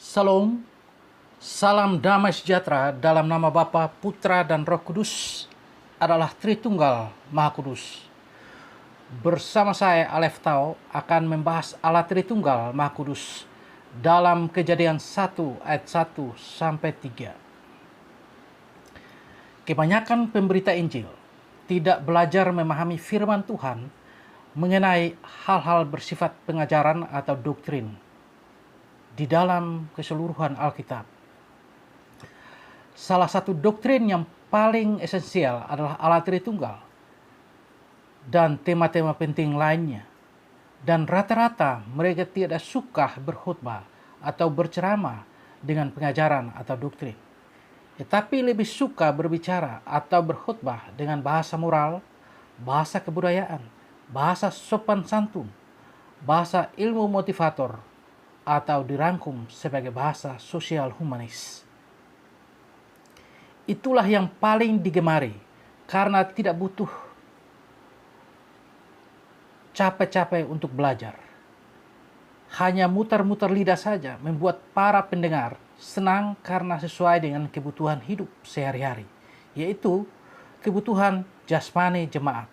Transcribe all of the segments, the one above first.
Salam, salam damai sejahtera dalam nama Bapa, Putra, dan Roh Kudus adalah Tritunggal Maha Kudus. Bersama saya, Alef Tao, akan membahas Allah Tritunggal Maha Kudus dalam Kejadian 1 ayat 1 sampai 3. Kebanyakan pemberita Injil tidak belajar memahami firman Tuhan mengenai hal-hal bersifat pengajaran atau doktrin di dalam keseluruhan Alkitab. Salah satu doktrin yang paling esensial adalah Allah Tritunggal dan tema-tema penting lainnya. Dan rata-rata mereka tidak suka berkhutbah atau berceramah dengan pengajaran atau doktrin, tetapi lebih suka berbicara atau berkhutbah dengan bahasa moral, bahasa kebudayaan, bahasa sopan santun, bahasa ilmu motivator, atau dirangkum sebagai bahasa sosial humanis. Itulah yang paling digemari karena tidak butuh capek-capek untuk belajar. Hanya muter-muter lidah saja membuat para pendengar senang karena sesuai dengan kebutuhan hidup sehari-hari, yaitu kebutuhan jasmani jemaat.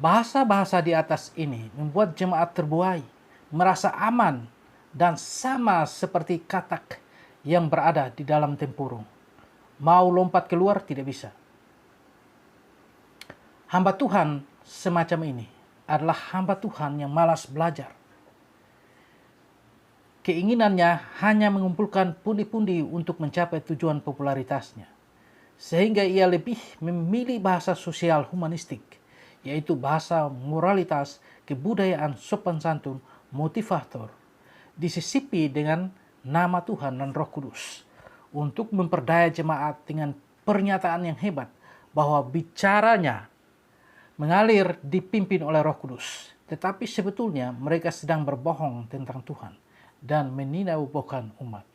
Bahasa-bahasa di atas ini membuat jemaat terbuai, merasa aman, dan sama seperti katak yang berada di dalam tempurung. Mau lompat keluar tidak bisa. Hamba Tuhan semacam ini adalah hamba Tuhan yang malas belajar. Keinginannya hanya mengumpulkan pundi-pundi untuk mencapai tujuan popularitasnya, sehingga ia lebih memilih bahasa sosial humanistik, yaitu bahasa moralitas, kebudayaan, sopan santun, motivator, disisipi dengan nama Tuhan dan Roh Kudus untuk memperdaya jemaat dengan pernyataan yang hebat bahwa bicaranya mengalir dipimpin oleh Roh Kudus, tetapi sebetulnya mereka sedang berbohong tentang Tuhan dan meninabobokan umat.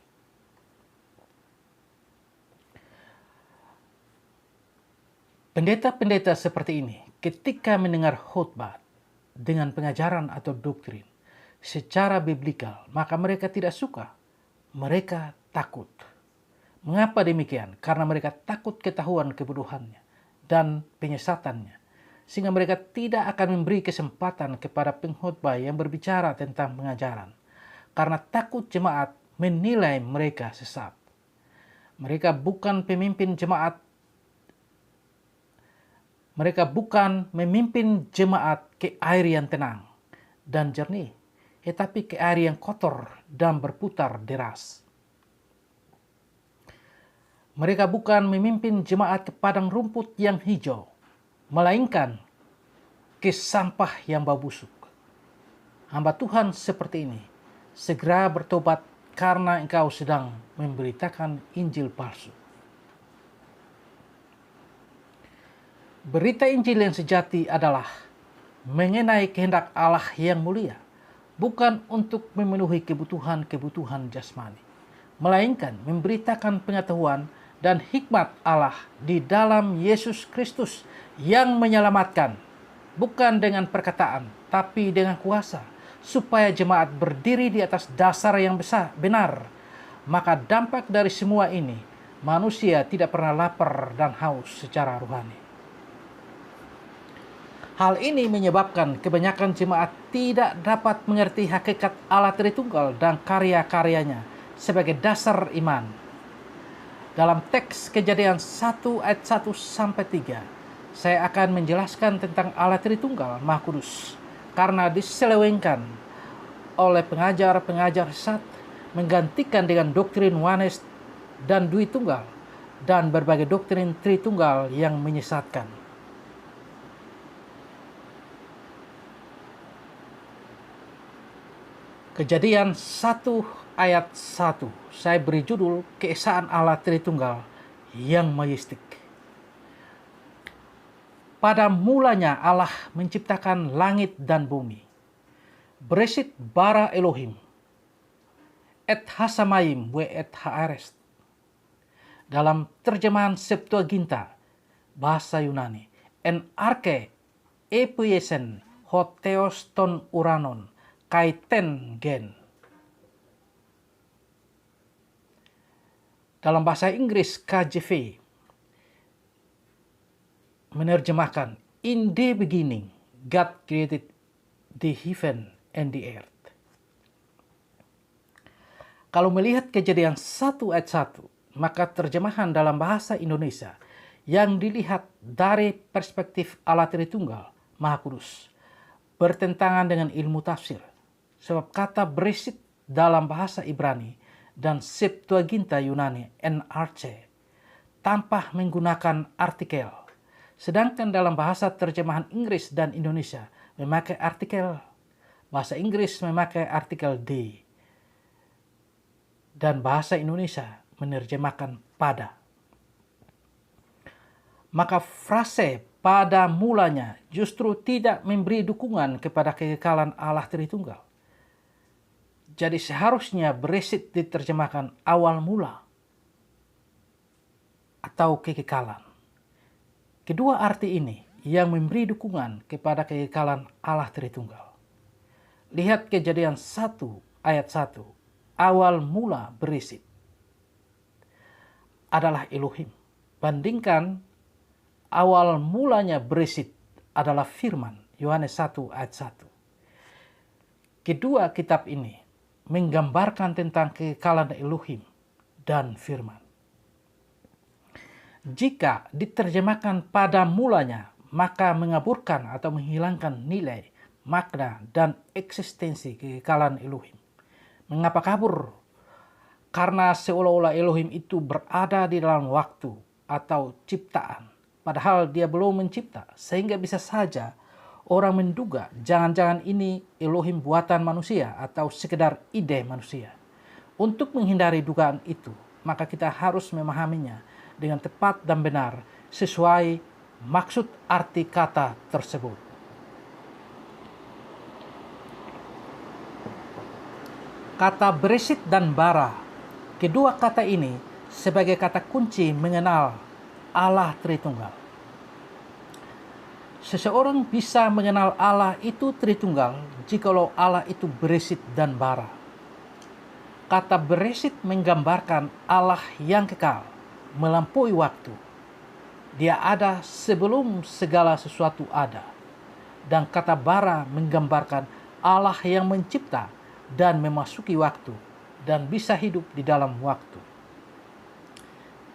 Pendeta-pendeta seperti ini ketika mendengar khotbah dengan pengajaran atau doktrin secara biblikal, maka mereka tidak suka. Mereka takut. Mengapa demikian? Karena mereka takut ketahuan kebodohannya dan penyesatannya, sehingga mereka tidak akan memberi kesempatan kepada pengkhotbah yang berbicara tentang pengajaran, karena takut jemaat menilai mereka sesat. Mereka bukan pemimpin jemaat. Mereka bukan memimpin jemaat ke air yang tenang dan jernih, tetapi ke air yang kotor dan berputar deras. Mereka bukan memimpin jemaat ke padang rumput yang hijau, melainkan ke sampah yang bau busuk. Hamba Tuhan seperti ini, segera bertobat karena engkau sedang memberitakan Injil palsu. Berita Injil yang sejati adalah mengenai kehendak Allah yang mulia, bukan untuk memenuhi kebutuhan-kebutuhan jasmani, melainkan memberitakan pengetahuan dan hikmat Allah di dalam Yesus Kristus yang menyelamatkan, bukan dengan perkataan, tapi dengan kuasa, supaya jemaat berdiri di atas dasar yang benar. Maka dampak dari semua ini, manusia tidak pernah lapar dan haus secara rohani. Hal ini menyebabkan kebanyakan jemaat tidak dapat mengerti hakikat Allah Tritunggal dan karya-karyanya sebagai dasar iman. Dalam teks Kejadian 1 ayat 1 sampai 3, saya akan menjelaskan tentang Allah Tritunggal Maha Kudus karena diselewengkan oleh pengajar-pengajar sesat, menggantikan dengan doktrin Oneness dan Dwi Tunggal dan berbagai doktrin Tritunggal yang menyesatkan. Kejadian 1 ayat 1, saya beri judul Keesaan Allah Tritunggal yang majestik. Pada mulanya Allah menciptakan langit dan bumi. Bereshit bara Elohim, et hasamayim we et haares. Dalam terjemahan Septuaginta, bahasa Yunani, en arke epiesen ho theos ton uranon, kaiten gen. Dalam bahasa Inggris, KJV menerjemahkan, "In the beginning, God created the heaven and the earth." Kalau melihat Kejadian 1 ayat 1, maka terjemahan dalam bahasa Indonesia yang dilihat dari perspektif Allah Tritunggal Maha Kudus bertentangan dengan ilmu tafsir. Sebab kata Bereshit dalam bahasa Ibrani dan Septuaginta Yunani NRC tanpa menggunakan artikel. Sedangkan dalam bahasa terjemahan Inggris dan Indonesia memakai artikel. Bahasa Inggris memakai artikel D. Dan bahasa Indonesia menerjemahkan pada. Maka frase pada mulanya justru tidak memberi dukungan kepada kekekalan Allah Tritunggal. Jadi seharusnya Bereshit diterjemahkan awal mula atau kekekalan. Kedua arti ini yang memberi dukungan kepada kekekalan Allah Tritunggal. Lihat Kejadian 1 ayat 1. Awal mula Bereshit adalah Elohim. Bandingkan awal mulanya Bereshit adalah firman. Yohanes 1 ayat 1. Kedua kitab ini menggambarkan tentang kekekalan Elohim dan firman. Jika diterjemahkan pada mulanya, maka mengaburkan atau menghilangkan nilai, makna, dan eksistensi kekekalan Elohim. Mengapa kabur? Karena seolah-olah Elohim itu berada di dalam waktu atau ciptaan, padahal dia belum mencipta, sehingga bisa saja orang menduga jangan-jangan ini Elohim buatan manusia atau sekedar ide manusia. Untuk menghindari dugaan itu, maka kita harus memahaminya dengan tepat dan benar sesuai maksud arti kata tersebut. Kata Bereshit dan bara, kedua kata ini sebagai kata kunci mengenal Allah Tritunggal. Seseorang bisa mengenal Allah itu Tritunggal jikalau Allah itu Bereshit dan bara. Kata Bereshit menggambarkan Allah yang kekal, melampaui waktu. Dia ada sebelum segala sesuatu ada. Dan kata bara menggambarkan Allah yang mencipta dan memasuki waktu dan bisa hidup di dalam waktu.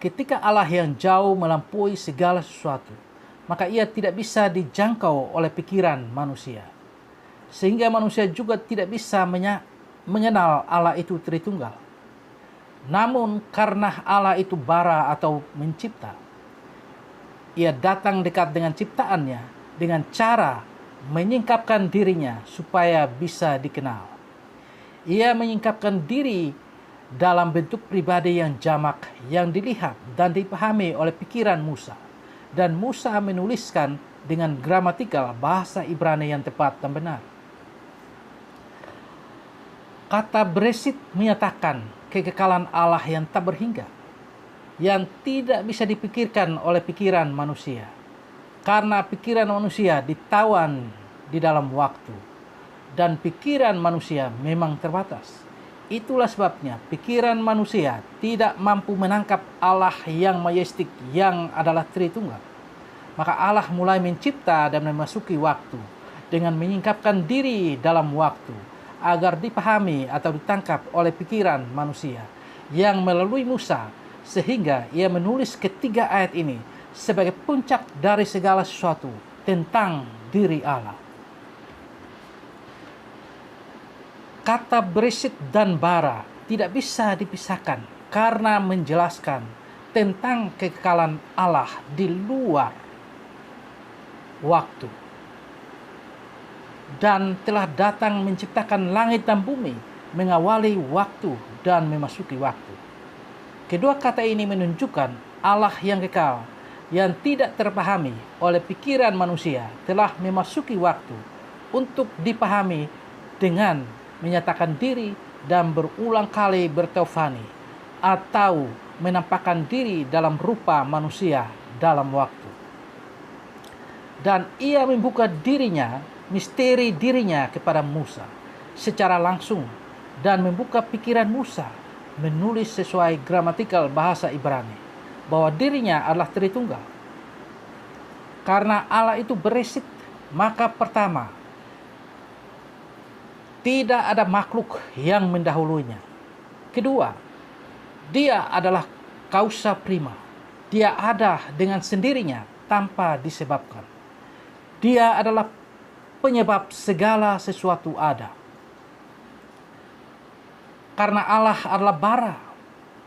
Ketika Allah yang jauh melampaui segala sesuatu, maka ia tidak bisa dijangkau oleh pikiran manusia. Sehingga manusia juga tidak bisa mengenal Allah itu Tritunggal. Namun karena Allah itu bara atau mencipta, ia datang dekat dengan ciptaannya dengan cara menyingkapkan dirinya supaya bisa dikenal. Ia menyingkapkan diri dalam bentuk pribadi yang jamak, yang dilihat dan dipahami oleh pikiran Musa. Dan Musa menuliskan dengan gramatikal bahasa Ibrani yang tepat dan benar. Kata Bereshit menyatakan kekekalan Allah yang tak berhingga, yang tidak bisa dipikirkan oleh pikiran manusia. Karena pikiran manusia ditawan di dalam waktu. Dan pikiran manusia memang terbatas. Itulah sebabnya pikiran manusia tidak mampu menangkap Allah yang majestik yang adalah Tritunggal. Maka Allah mulai mencipta dan memasuki waktu dengan menyingkapkan diri dalam waktu agar dipahami atau ditangkap oleh pikiran manusia yang melalui Musa, sehingga ia menulis ketiga ayat ini sebagai puncak dari segala sesuatu tentang diri Allah. Kata Bereshit dan bara tidak bisa dipisahkan karena menjelaskan tentang kekekalan Allah di luar waktu. Dan telah datang menciptakan langit dan bumi, mengawali waktu dan memasuki waktu. Kedua kata ini menunjukkan Allah yang kekal, yang tidak terpahami oleh pikiran manusia, telah memasuki waktu untuk dipahami dengan menyatakan diri dan berulang kali berteofani atau menampakkan diri dalam rupa manusia dalam waktu. Dan ia membuka dirinya, misteri dirinya kepada Musa secara langsung dan membuka pikiran Musa menulis sesuai gramatikal bahasa Ibrani bahwa dirinya adalah Tritunggal. Karena Allah itu beresit, maka pertama, tidak ada makhluk yang mendahulunya. Kedua, dia adalah kausa prima. Dia ada dengan sendirinya tanpa disebabkan. Dia adalah penyebab segala sesuatu ada. Karena Allah adalah bara,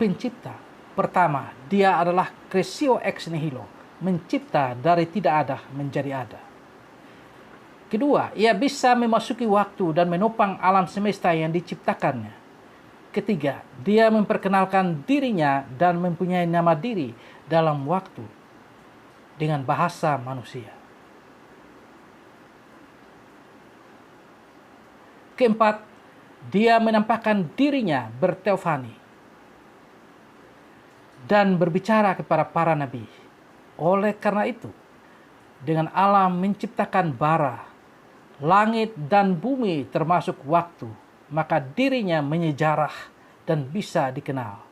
pencipta. Pertama, dia adalah cresceo ex nihilo, mencipta dari tidak ada menjadi ada. Kedua, ia bisa memasuki waktu dan menopang alam semesta yang diciptakannya. Ketiga, dia memperkenalkan dirinya dan mempunyai nama diri dalam waktu dengan bahasa manusia. Keempat, dia menampakkan dirinya berteofani dan berbicara kepada para nabi. Oleh karena itu, dengan Allah menciptakan bara, langit dan bumi termasuk waktu, maka dirinya menyejarah dan bisa dikenal.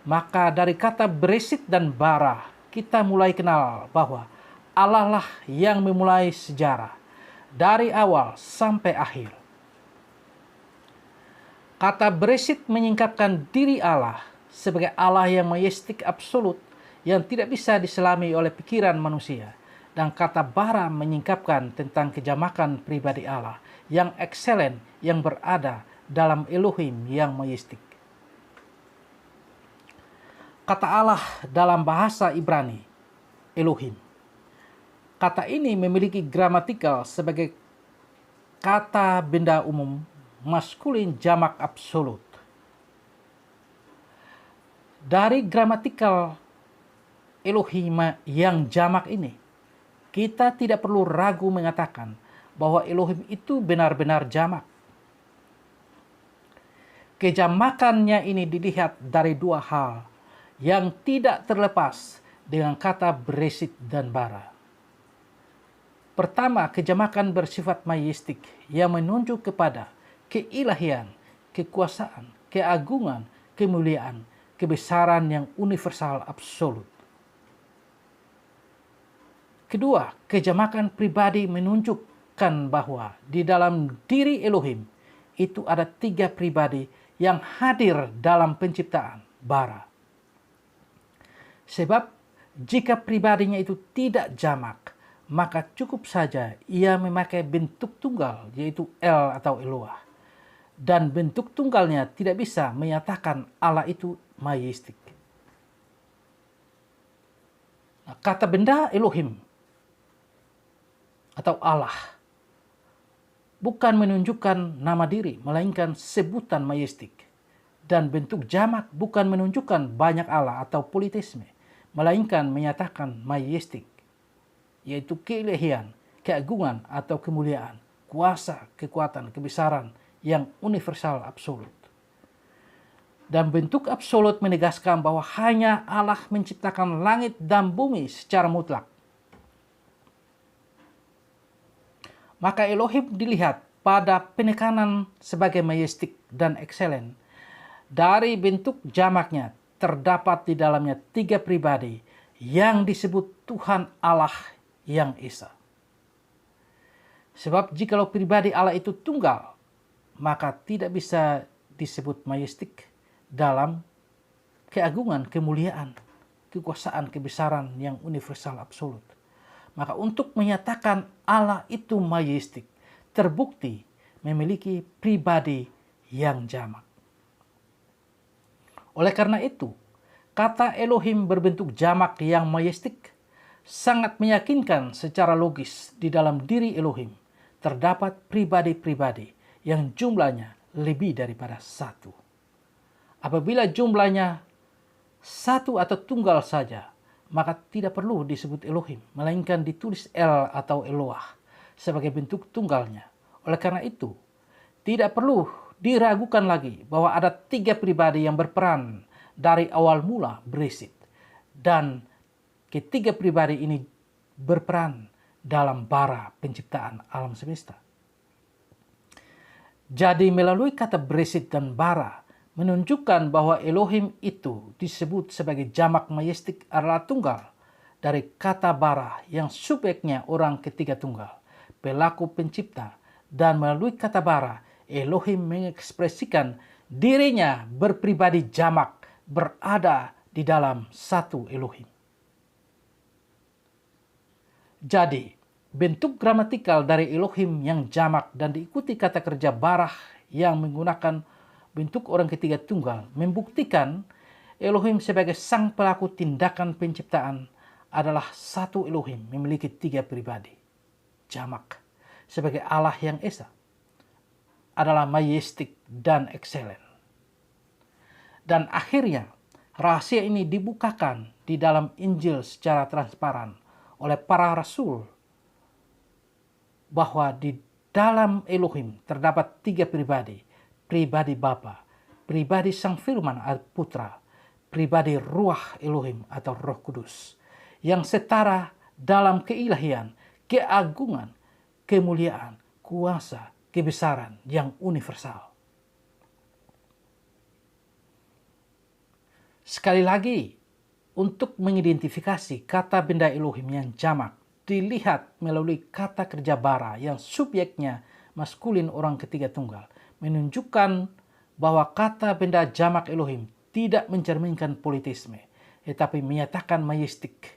Maka dari kata beresit dan bara, kita mulai kenal bahwa Allah lah yang memulai sejarah dari awal sampai akhir. Kata beresit menyingkapkan diri Allah sebagai Allah yang majestik absolut yang tidak bisa diselami oleh pikiran manusia. Dan kata bara menyingkapkan tentang kejamakan pribadi Allah yang ekselen yang berada dalam Elohim yang majestik. Kata Allah dalam bahasa Ibrani, Elohim. Kata ini memiliki gramatikal sebagai kata benda umum maskulin jamak absolut. Dari gramatikal Elohim yang jamak ini, kita tidak perlu ragu mengatakan bahwa Elohim itu benar-benar jamak. Kejamakannya ini dilihat dari dua hal yang tidak terlepas dengan kata beresit dan bara. Pertama, kejamakan bersifat majestik yang menunjuk kepada keilahian, kekuasaan, keagungan, kemuliaan, kebesaran yang universal absolut. Kedua, kejamakan pribadi menunjukkan bahwa di dalam diri Elohim itu ada tiga pribadi yang hadir dalam penciptaan bara. Sebab jika pribadinya itu tidak jamak, maka cukup saja ia memakai bentuk tunggal, yaitu El atau Eloah. Dan bentuk tunggalnya tidak bisa menyatakan Allah itu majestik. Nah, kata benda Elohim atau Allah bukan menunjukkan nama diri, melainkan sebutan majestik. Dan bentuk jamak bukan menunjukkan banyak Allah atau politisme, melainkan menyatakan majestik, yaitu keilahian, keagungan atau kemuliaan, kuasa, kekuatan, kebesaran yang universal absolut. Dan bentuk absolut menegaskan bahwa hanya Allah menciptakan langit dan bumi secara mutlak. Maka Elohim dilihat pada penekanan sebagai majestik dan ekselen. Dari bentuk jamaknya terdapat di dalamnya tiga pribadi yang disebut Tuhan Allah yang Esa. Sebab jikalau pribadi Allah itu tunggal, maka tidak bisa disebut majestik dalam keagungan, kemuliaan, kekuasaan, kebesaran yang universal absolut. Maka untuk menyatakan Allah itu majestik, terbukti memiliki pribadi yang jamak. Oleh karena itu, kata Elohim berbentuk jamak yang majestik sangat meyakinkan secara logis di dalam diri Elohim terdapat pribadi-pribadi yang jumlahnya lebih daripada satu. Apabila jumlahnya satu atau tunggal saja, maka tidak perlu disebut Elohim, melainkan ditulis El atau Eloah sebagai bentuk tunggalnya. Oleh karena itu, tidak perlu diragukan lagi bahwa ada tiga pribadi yang berperan dari awal mula beresit. Dan ketiga pribadi ini berperan dalam bara penciptaan alam semesta. Jadi melalui kata beresit dan bara menunjukkan bahwa Elohim itu disebut sebagai jamak majestik adalah tunggal dari kata bara yang subjeknya orang ketiga tunggal, pelaku pencipta, dan melalui kata bara Elohim mengekspresikan dirinya berpribadi jamak berada di dalam satu Elohim. Jadi, bentuk gramatikal dari Elohim yang jamak dan diikuti kata kerja barah yang menggunakan bentuk orang ketiga tunggal membuktikan Elohim sebagai sang pelaku tindakan penciptaan adalah satu Elohim memiliki tiga pribadi. Jamak sebagai Allah yang esa adalah majestik dan excellent. Dan akhirnya rahasia ini dibukakan di dalam Injil secara transparan oleh para rasul bahwa di dalam Elohim terdapat tiga pribadi. Pribadi Bapa, pribadi Sang Firman atau Putra, pribadi Ruach Elohim atau Roh Kudus, yang setara dalam keilahian, keagungan, kemuliaan, kuasa, kebesaran yang universal. Sekali lagi, untuk mengidentifikasi kata benda Elohim yang jamak, dilihat melalui kata kerja bara yang subjeknya maskulin orang ketiga tunggal, menunjukkan bahwa kata benda jamak Elohim tidak mencerminkan politisme, tetapi menyatakan majestik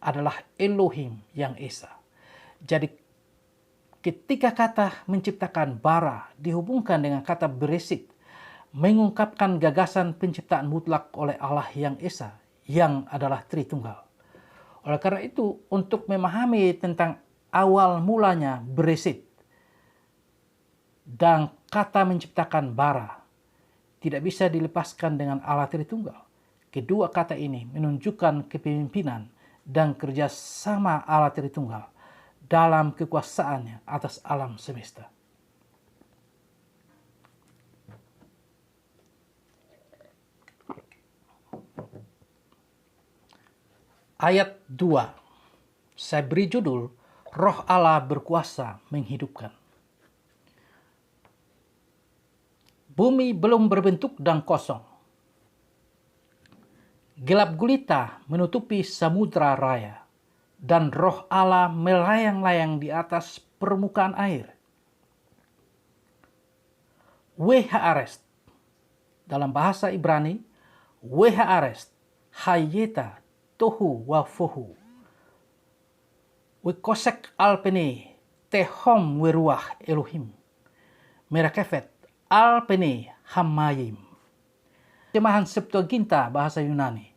adalah Elohim yang esa. Jadi ketika kata menciptakan bara dihubungkan dengan kata beresit, mengungkapkan gagasan penciptaan mutlak oleh Allah yang esa, yang adalah Tritunggal. Oleh karena itu, untuk memahami tentang awal mulanya beresit dan kata menciptakan bara tidak bisa dilepaskan dengan Allah Tritunggal. Kedua kata ini menunjukkan kepemimpinan dan kerjasama Allah Tritunggal dalam kekuasaannya atas alam semesta. Ayat 2, saya beri judul, Roh Allah berkuasa menghidupkan. Bumi belum berbentuk dan kosong. Gelap gulita menutupi samudra raya, dan Roh Allah melayang-layang di atas permukaan air. Wehaarest, dalam bahasa Ibrani, Wehaarest, hayeta, tohu wa fohu. Wekosek alpene, tehom weruah Elohim. Merakefet, alpene hamayim. Terjemahan Septuaginta bahasa Yunani.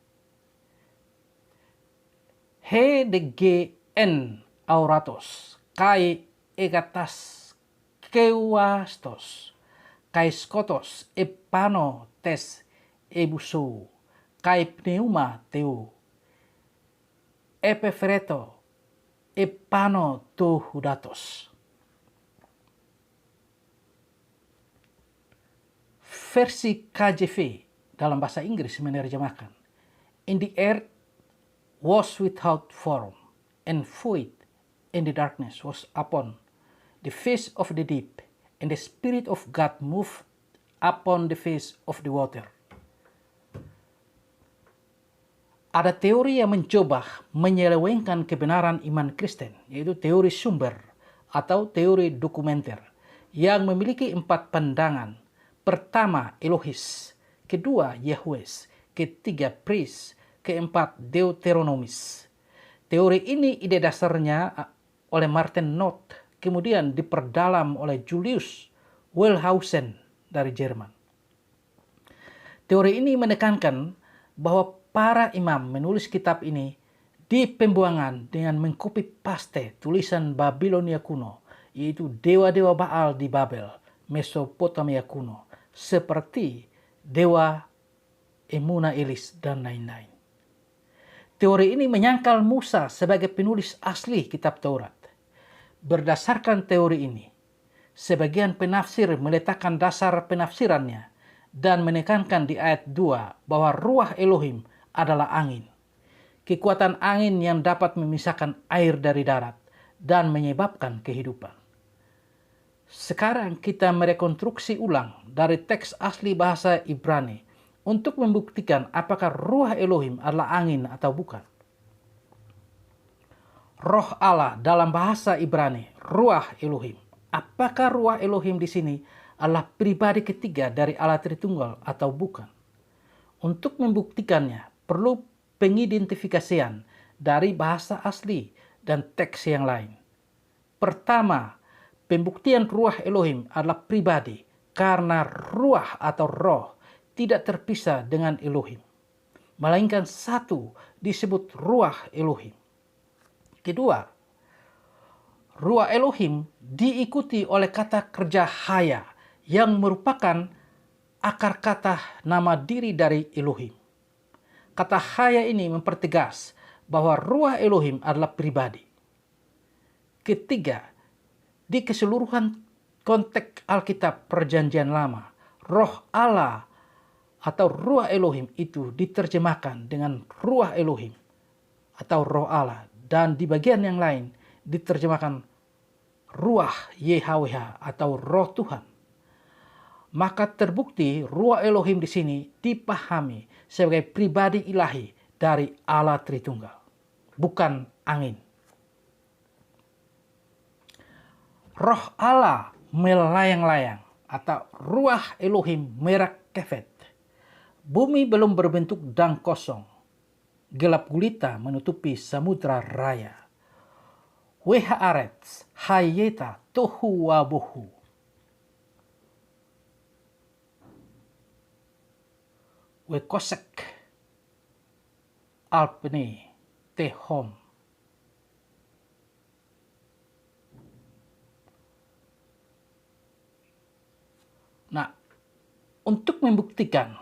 He de gen auratos, kai egatas kewastos, kai skotos epano tes ebuso, kai pneuma teo, epefreto epano to hudatos. Versi KJV dalam bahasa Inggris menerjemahkan, in the earth was without form, and void, and the darkness was upon the face of the deep, and the Spirit of God moved upon the face of the water. Ada teori yang mencoba menyelewengkan kebenaran iman Kristen, yaitu teori sumber atau teori dokumenter, yang memiliki 4 pandangan. Pertama, Elohis. Kedua, Yahwes. Ketiga, Pris. Keempat, Deuteronomis. Teori ini ide dasarnya oleh Martin Knott, kemudian diperdalam oleh Julius Wellhausen dari Jerman. Teori ini menekankan bahwa para imam menulis kitab ini di pembuangan dengan mengcopy paste tulisan Babilonia kuno, yaitu dewa-dewa Baal di Babel, Mesopotamia kuno, seperti dewa Emuna Elis dan lain-lain. Teori ini menyangkal Musa sebagai penulis asli kitab Taurat. Berdasarkan teori ini, sebagian penafsir meletakkan dasar penafsirannya dan menekankan di ayat 2 bahwa Ruach Elohim adalah angin. Kekuatan angin yang dapat memisahkan air dari darat dan menyebabkan kehidupan. Sekarang kita merekonstruksi ulang dari teks asli bahasa Ibrani untuk membuktikan apakah Ruah Elohim adalah angin atau bukan. Roh Allah dalam bahasa Ibrani, Ruah Elohim. Apakah Ruah Elohim di sini adalah pribadi ketiga dari Allah Tritunggal atau bukan? Untuk membuktikannya, perlu pengidentifikasian dari bahasa asli dan teks yang lain. Pertama, pembuktian Ruah Elohim adalah pribadi karena ruah atau roh tidak terpisah dengan Elohim, melainkan satu disebut Ruah Elohim. Kedua, Ruah Elohim diikuti oleh kata kerja haya yang merupakan akar kata nama diri dari Elohim. Kata haya ini mempertegas bahwa Ruah Elohim adalah pribadi. Ketiga, di keseluruhan konteks Alkitab Perjanjian Lama, Roh Allah atau Ruah Elohim itu diterjemahkan dengan Ruah Elohim atau Roh Allah, dan di bagian yang lain diterjemahkan Ruah YHWH atau Roh Tuhan. Maka terbukti Ruah Elohim di sini dipahami sebagai pribadi ilahi dari Allah Tritunggal, bukan angin. Roh Allah melayang-layang atau Ruah Elohim merakefet. Bumi belum berbentuk dan kosong. Gelap gulita menutupi samudra raya. Weha arets hayeta tohu wabohu. Wekosek alpne tehom. Nah, untuk membuktikan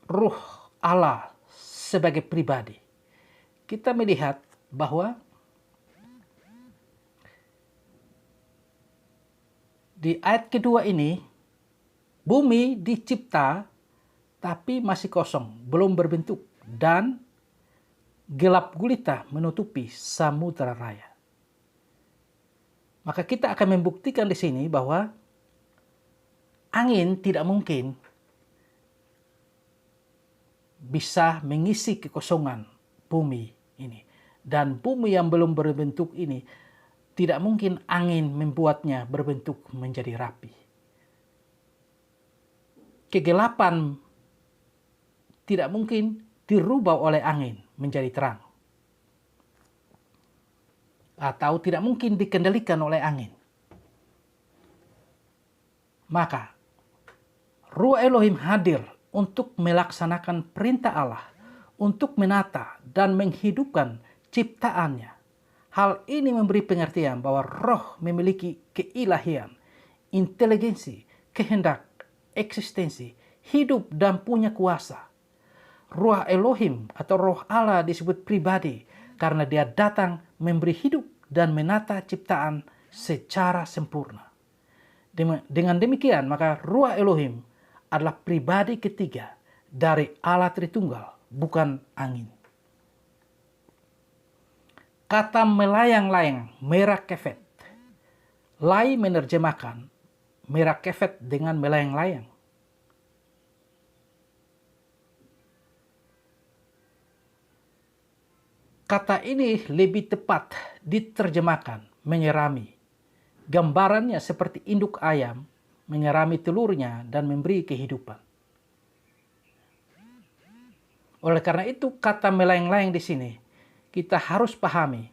Ruh Allah sebagai pribadi, kita melihat bahwa di ayat kedua ini, bumi dicipta tapi masih kosong, belum berbentuk, dan gelap gulita menutupi samudra raya. Maka kita akan membuktikan di sini bahwa angin tidak mungkin bisa mengisi kekosongan bumi ini. Dan bumi yang belum berbentuk ini, tidak mungkin angin membuatnya berbentuk menjadi rapi. Kegelapan tidak mungkin dirubah oleh angin menjadi terang. Atau tidak mungkin dikendalikan oleh angin. Maka, Ruah Elohim hadir untuk melaksanakan perintah Allah, untuk menata dan menghidupkan ciptaannya. Hal ini memberi pengertian bahwa roh memiliki keilahian, inteligensi, kehendak, eksistensi, hidup dan punya kuasa. Ruah Elohim atau Roh Allah disebut pribadi karena dia datang memberi hidup dan menata ciptaan secara sempurna. Dengan demikian, maka Ruah Elohim adalah pribadi ketiga dari Allah Tritunggal, bukan angin. Kata melayang-layang, merakefet. Lai menerjemahkan merakefet dengan melayang-layang. Kata ini lebih tepat diterjemahkan menyerami. Gambarannya seperti induk ayam menyerami telurnya dan memberi kehidupan. Oleh karena itu, kata melayang-layang di sini kita harus pahami.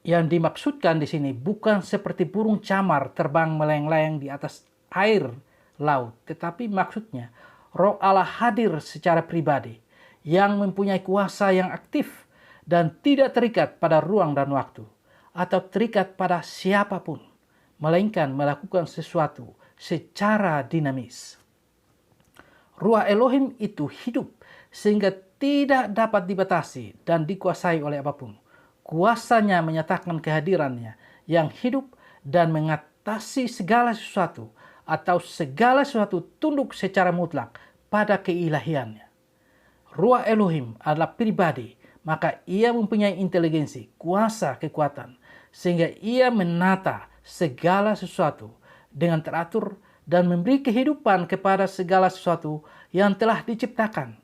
Yang dimaksudkan di sini bukan seperti burung camar terbang melayang-layang di atas air laut, tetapi maksudnya Roh Allah hadir secara pribadi yang mempunyai kuasa yang aktif dan tidak terikat pada ruang dan waktu atau terikat pada siapapun, melainkan melakukan sesuatu secara dinamis. Ruah Elohim itu hidup sehingga tidak dapat dibatasi dan dikuasai oleh apapun. Kuasanya menyatakan kehadirannya yang hidup dan mengatasi segala sesuatu atau segala sesuatu tunduk secara mutlak pada keilahiannya. Ruah Elohim adalah pribadi maka ia mempunyai inteligensi, kuasa, kekuatan, sehingga ia menata segala sesuatu dengan teratur dan memberi kehidupan kepada segala sesuatu yang telah diciptakan.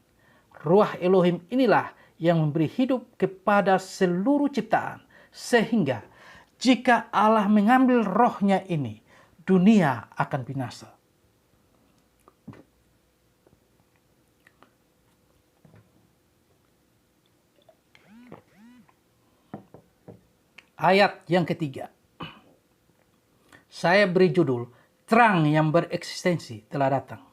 Ruah Elohim inilah yang memberi hidup kepada seluruh ciptaan, sehingga jika Allah mengambil rohnya ini, dunia akan binasa. Ayat yang ketiga, saya beri judul, terang yang bereksistensi telah datang.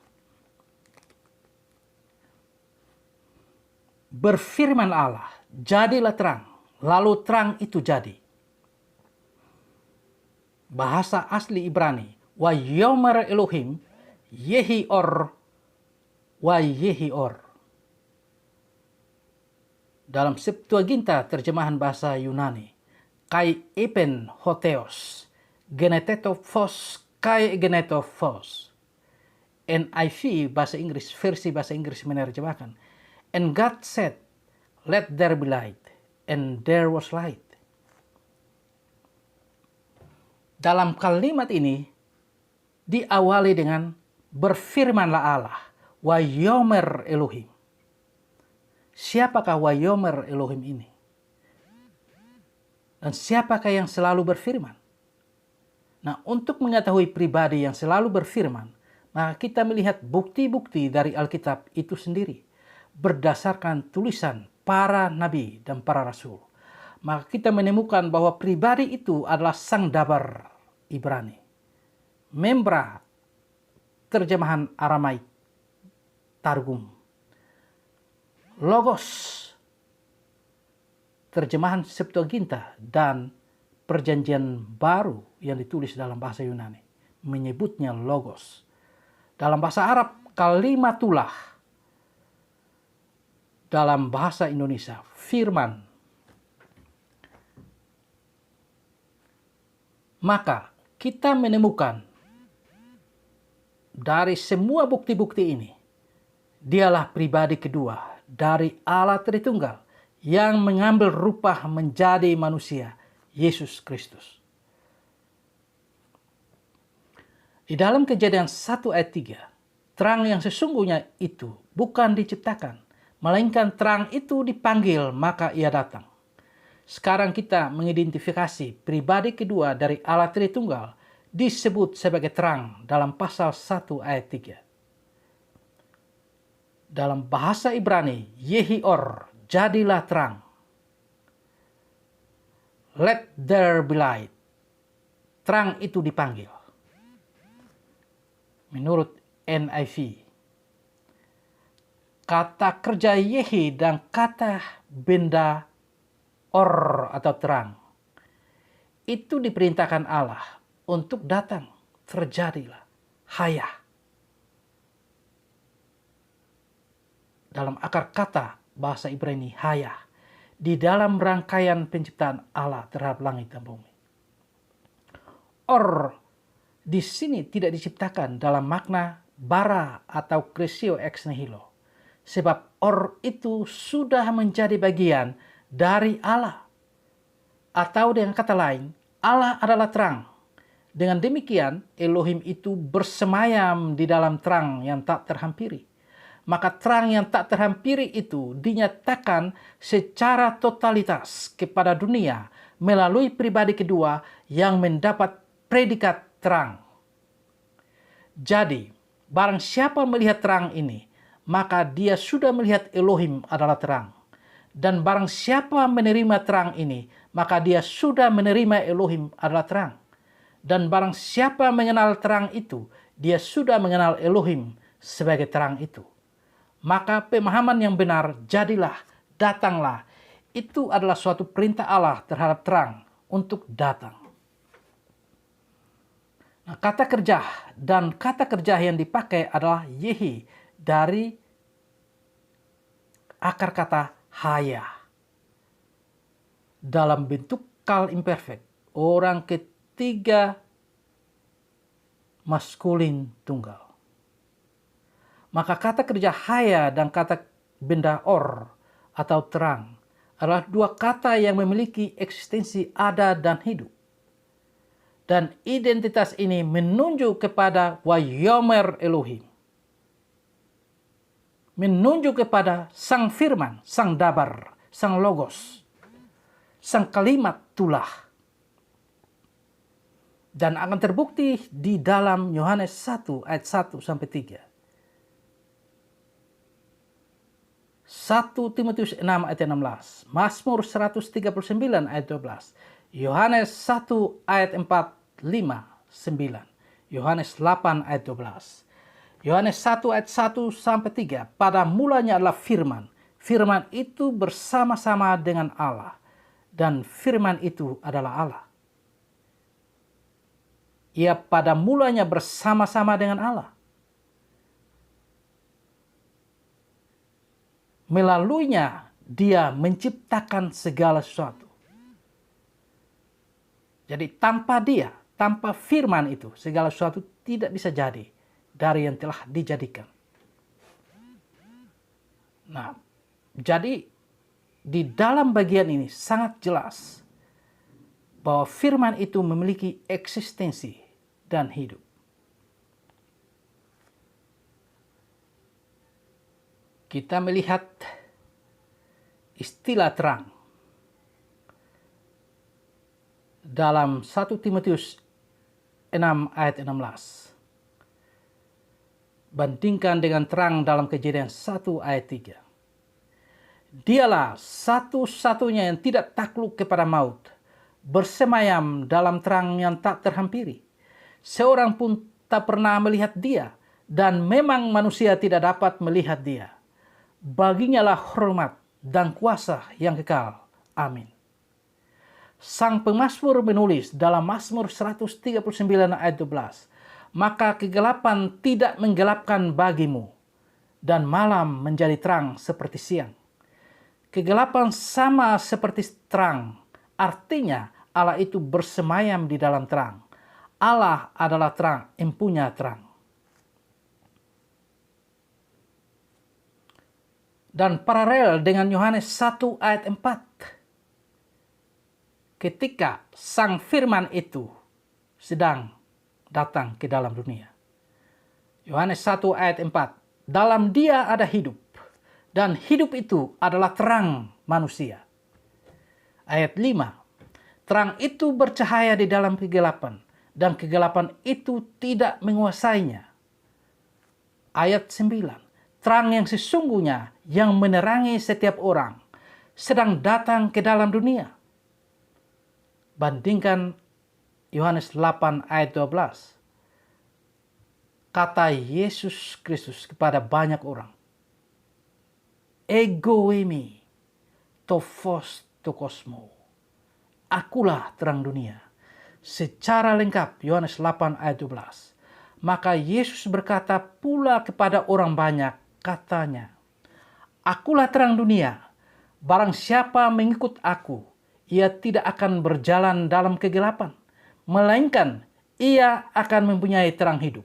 Berfirman Allah, jadilah terang, lalu terang itu jadi. Bahasa asli Ibrani, Wayomer Elohim, Yehi Or, Wayehi Or. Dalam Septuaginta terjemahan bahasa Yunani, Kai epen hoteos, geneteto phos, kai geneto phos. NIV bahasa Inggris, versi bahasa Inggris menerjemahkan, and God said, let there be light, and there was light. Dalam kalimat ini diawali dengan berfirmanlah Allah, Wayomer Elohim. Siapakah Wayomer Elohim ini? Dan siapakah yang selalu berfirman? Nah, untuk mengetahui pribadi yang selalu berfirman, maka kita melihat bukti-bukti dari Alkitab itu sendiri berdasarkan tulisan para nabi dan para rasul. Maka kita menemukan bahwa pribadi itu adalah Sang Dabar Ibrani. Membra terjemahan Aramaik Targum. Logos terjemahan Septuaginta dan Perjanjian Baru yang ditulis dalam bahasa Yunani menyebutnya logos. Dalam bahasa Arab kalimatullah. Dalam bahasa Indonesia firman. Maka kita menemukan dari semua bukti-bukti ini, dialah pribadi kedua dari Allah Tritunggal yang mengambil rupa menjadi manusia, Yesus Kristus. Di dalam Kejadian 1 ayat 3, terang yang sesungguhnya itu bukan diciptakan, melainkan terang itu dipanggil maka ia datang. Sekarang kita mengidentifikasi pribadi kedua dari Allah Tritunggal disebut sebagai terang dalam pasal 1 ayat 3. Dalam bahasa Ibrani, Yehior, jadilah terang. Let there be light. Terang itu dipanggil. Menurut NIV, kata kerja Yehi dan kata benda or atau terang itu diperintahkan Allah untuk datang. Terjadilah. Hayah. Dalam akar kata bahasa Ibrani hayah, di dalam rangkaian penciptaan Allah terhadap langit dan bumi. Or di sini tidak diciptakan dalam makna bara atau cresio ex nihilo, sebab or itu sudah menjadi bagian dari Allah. Atau dengan kata lain, Allah adalah terang. Dengan demikian, Elohim itu bersemayam di dalam terang yang tak terhampiri. Maka terang yang tak terhampiri itu dinyatakan secara totalitas kepada dunia melalui pribadi kedua yang mendapat predikat terang. Jadi, barang siapa melihat terang ini, maka dia sudah melihat Elohim adalah terang. Dan barang siapa menerima terang ini, maka dia sudah menerima Elohim adalah terang. Dan barang siapa mengenal terang itu, dia sudah mengenal Elohim sebagai terang itu. Maka pemahaman yang benar jadilah, datanglah. Itu adalah suatu perintah Allah terhadap terang untuk datang. Nah, kata kerja dan kata kerja yang dipakai adalah yehi dari akar kata haya. Dalam bentuk kal imperfect, orang ketiga maskulin tunggal. Maka kata kerja haya dan kata benda or atau terang adalah dua kata yang memiliki eksistensi ada dan hidup. Dan identitas ini menunjuk kepada Wayomer Elohim. Menunjuk kepada Sang Firman, Sang Dabar, Sang Logos, Sang Kalimat Tulah. Dan akan terbukti di dalam Yohanes 1 ayat 1 sampai 3. 1 Timotius 6 ayat 16, Mazmur 139 ayat 12, Yohanes 1 ayat 4, 5, 9, Yohanes 8 ayat 12, Yohanes 1 ayat 1 sampai 3, pada mulanya adalah firman. Firman itu bersama-sama dengan Allah, dan firman itu adalah Allah. Ia pada mulanya bersama-sama dengan Allah. Melaluinya dia menciptakan segala sesuatu. Jadi tanpa dia, tanpa firman itu, segala sesuatu tidak bisa jadi dari yang telah dijadikan. Nah, jadi di dalam bagian ini sangat jelas bahwa firman itu memiliki eksistensi dan hidup. Kita melihat istilah terang dalam 1 Timotius 6 ayat 16. Bandingkan dengan terang dalam Kejadian 1 ayat 3. Dialah satu-satunya yang tidak takluk kepada maut, bersemayam dalam terang yang tak terhampiri. Seorang pun tak pernah melihat dia, dan memang manusia tidak dapat melihat dia. Baginya lah hormat dan kuasa yang kekal. Amin. Sang pemazmur menulis dalam Mazmur 139 ayat 12, maka kegelapan tidak menggelapkan bagimu, dan malam menjadi terang seperti siang. Kegelapan sama seperti terang, artinya Allah itu bersemayam di dalam terang. Allah adalah terang, empunya terang. Dan paralel dengan Yohanes 1 ayat 4. Ketika Sang Firman itu sedang datang ke dalam dunia. Yohanes 1 ayat 4. Dalam dia ada hidup, dan hidup itu adalah terang manusia. Ayat 5. Terang itu bercahaya di dalam kegelapan, dan kegelapan itu tidak menguasainya. Ayat 9. Terang yang sesungguhnya yang menerangi setiap orang sedang datang ke dalam dunia. Bandingkan Yohanes 8 ayat 12. Kata Yesus Kristus kepada banyak orang. Ego eimi, to phos to kosmo. Akulah terang dunia. Secara lengkap Yohanes 8 ayat 12. Maka Yesus berkata pula kepada orang banyak, katanya, akulah terang dunia. Barang siapa mengikut aku, ia tidak akan berjalan dalam kegelapan, melainkan ia akan mempunyai terang hidup.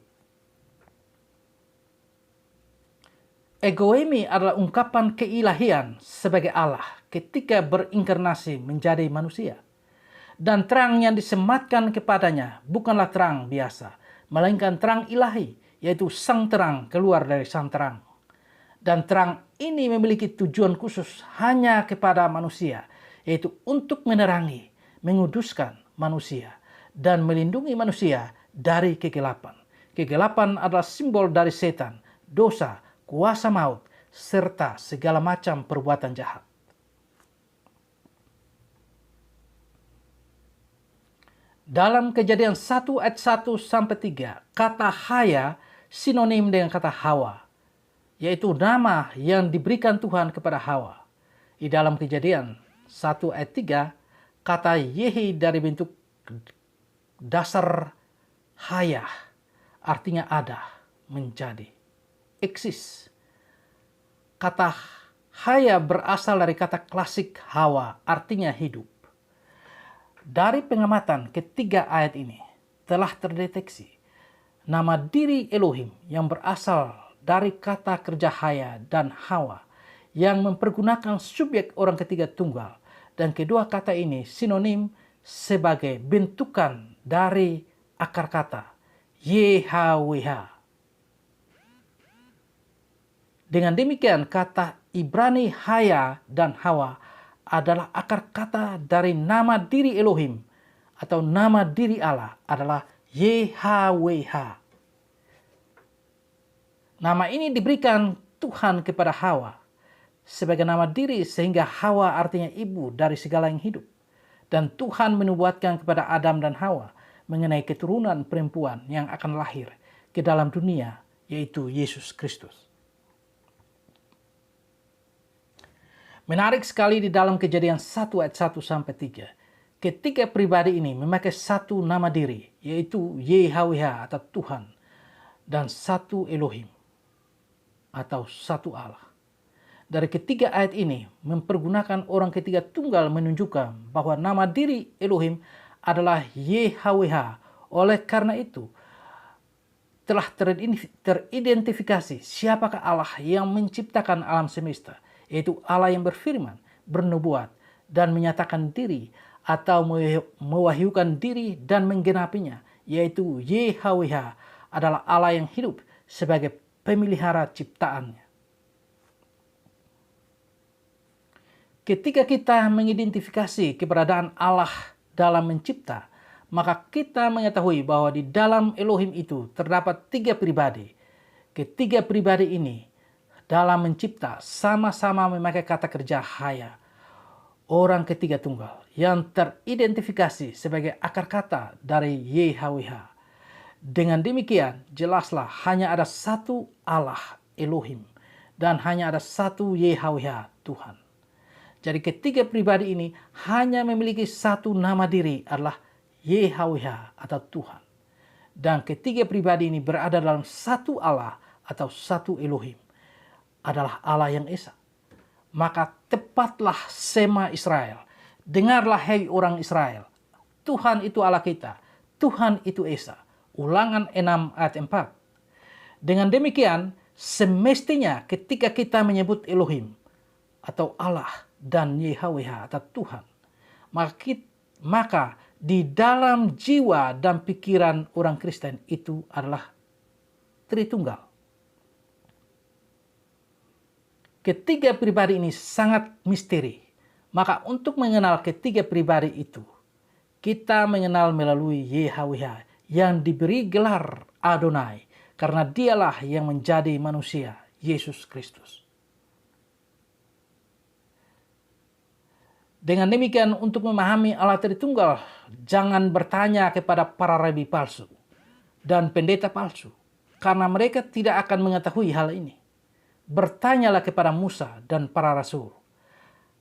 Egoimi adalah ungkapan keilahian sebagai Allah ketika berinkarnasi menjadi manusia. Dan terang yang disematkan kepadanya bukanlah terang biasa, melainkan terang ilahi, yaitu sang terang keluar dari sang terang. Dan terang ini memiliki tujuan khusus hanya kepada manusia, yaitu untuk menerangi, menguduskan manusia, dan melindungi manusia dari kegelapan. Kegelapan adalah simbol dari setan, dosa, kuasa maut, serta segala macam perbuatan jahat. Dalam Kejadian 1 ayat 1 sampai 3, kata Haya sinonim dengan kata Hawa, yaitu nama yang diberikan Tuhan kepada Hawa. Di dalam Kejadian 1 ayat 3, kata Yehi dari bentuk dasar Haya, artinya ada, menjadi, eksis. Kata Haya berasal dari kata klasik Hawa, artinya hidup. Dari pengamatan ketiga ayat ini telah terdeteksi nama diri Elohim yang berasal dari kata kerja Haya dan Hawa yang mempergunakan subjek orang ketiga tunggal, dan kedua kata ini sinonim sebagai bentukan dari akar kata YHWH. Dengan demikian, kata Ibrani Haya dan Hawa adalah akar kata dari nama diri Elohim atau nama diri Allah adalah YHWH. Nama ini diberikan Tuhan kepada Hawa sebagai nama diri sehingga Hawa artinya ibu dari segala yang hidup. Dan Tuhan menubuatkan kepada Adam dan Hawa mengenai keturunan perempuan yang akan lahir ke dalam dunia, yaitu Yesus Kristus. Menarik sekali di dalam Kejadian 1 ayat 1 sampai 3. Ketiga pribadi ini memakai satu nama diri, yaitu YHWH atau Tuhan, dan satu Elohim atau satu Allah. Dari ketiga ayat ini mempergunakan orang ketiga tunggal menunjukkan bahwa nama diri Elohim adalah YHWH. Oleh karena itu telah teridentifikasi siapakah Allah yang menciptakan alam semesta, yaitu Allah yang berfirman, bernubuat, dan menyatakan diri atau mewahyukan diri dan menggenapinya, yaitu YHWH adalah Allah yang hidup sebagai pemelihara ciptaannya. Ketika kita mengidentifikasi keberadaan Allah dalam mencipta, maka kita mengetahui bahwa di dalam Elohim itu terdapat tiga pribadi. Ketiga pribadi ini dalam mencipta sama-sama memakai kata kerja Haya, orang ketiga tunggal, yang teridentifikasi sebagai akar kata dari YHWH. Dengan demikian, jelaslah hanya ada satu Allah Elohim dan hanya ada satu YHWH Tuhan. Jadi ketiga pribadi ini hanya memiliki satu nama diri adalah YHWH atau Tuhan. Dan ketiga pribadi ini berada dalam satu Allah atau satu Elohim, adalah Allah yang Esa. Maka tepatlah sema Israel. Dengarlah hai orang Israel. Tuhan itu Allah kita. Tuhan itu Esa. Ulangan 6 ayat 4. Dengan demikian, semestinya ketika kita menyebut Elohim atau Allah dan YHWH atau Tuhan, maka di dalam jiwa dan pikiran orang Kristen itu adalah Tritunggal. Ketiga pribadi ini sangat misteri. Maka untuk mengenal ketiga pribadi itu, kita mengenal melalui YHWH yang diberi gelar Adonai, karena dialah yang menjadi manusia, Yesus Kristus. Dengan demikian, untuk memahami Allah Tritunggal, jangan bertanya kepada para rabi palsu dan pendeta palsu, karena mereka tidak akan mengetahui hal ini. Bertanyalah kepada Musa dan para rasul.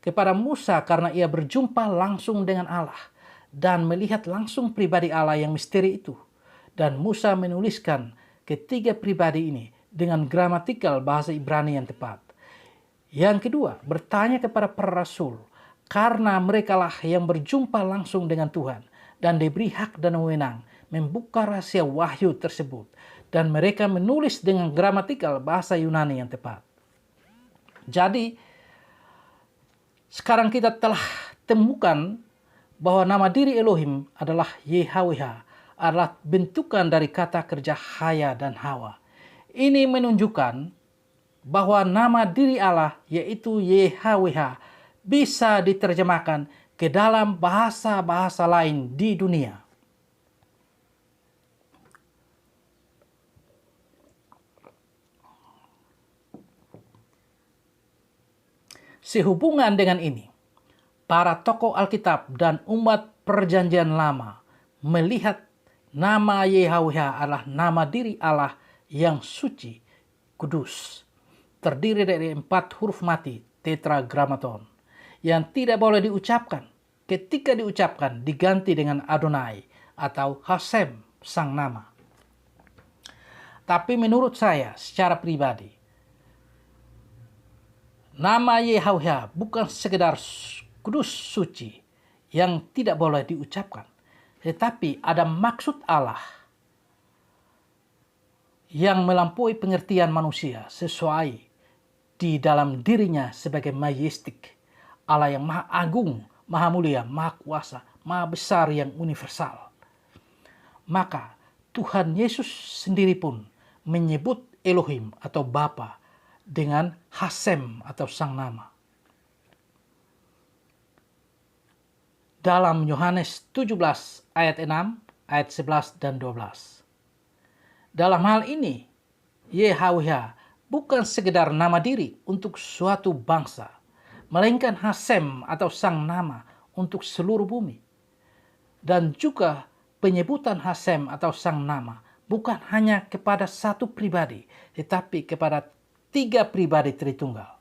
Kepada Musa karena ia berjumpa langsung dengan Allah dan melihat langsung pribadi Allah yang misteri itu. Dan Musa menuliskan ketiga pribadi ini dengan gramatikal bahasa Ibrani yang tepat. Yang kedua, bertanya kepada para rasul, karena merekalah yang berjumpa langsung dengan Tuhan dan diberi hak dan wewenang membuka rahasia wahyu tersebut, dan mereka menulis dengan gramatikal bahasa Yunani yang tepat. Jadi, sekarang kita telah temukan bahwa nama diri Elohim adalah YHWH, adalah bentukan dari kata kerja Haya dan Hawa. Ini menunjukkan bahwa nama diri Allah, yaitu YHWH, bisa diterjemahkan ke dalam bahasa-bahasa lain di dunia. Sehubungan dengan ini, para tokoh Alkitab dan umat Perjanjian Lama melihat nama YHWH adalah nama diri Allah yang suci, kudus, terdiri dari 4 huruf mati tetragrammaton yang tidak boleh diucapkan. Ketika diucapkan diganti dengan Adonai atau Hasem, sang nama. Tapi menurut saya secara pribadi, nama YHWH bukan sekedar kudus suci yang tidak boleh diucapkan, tetapi ada maksud Allah yang melampaui pengertian manusia sesuai di dalam dirinya sebagai majestik, Allah yang maha agung, maha mulia, maha kuasa, maha besar yang universal. Maka Tuhan Yesus sendiri pun menyebut Elohim atau Bapa dengan Hasem atau Sang Nama. Dalam Yohanes 17 ayat 6, ayat 11 dan 12. Dalam hal ini, YHWH bukan sekedar nama diri untuk suatu bangsa, melainkan Hasem atau Sang Nama untuk seluruh bumi. Dan juga penyebutan Hasem atau Sang Nama bukan hanya kepada satu pribadi, tetapi kepada 3 pribadi Tritunggal.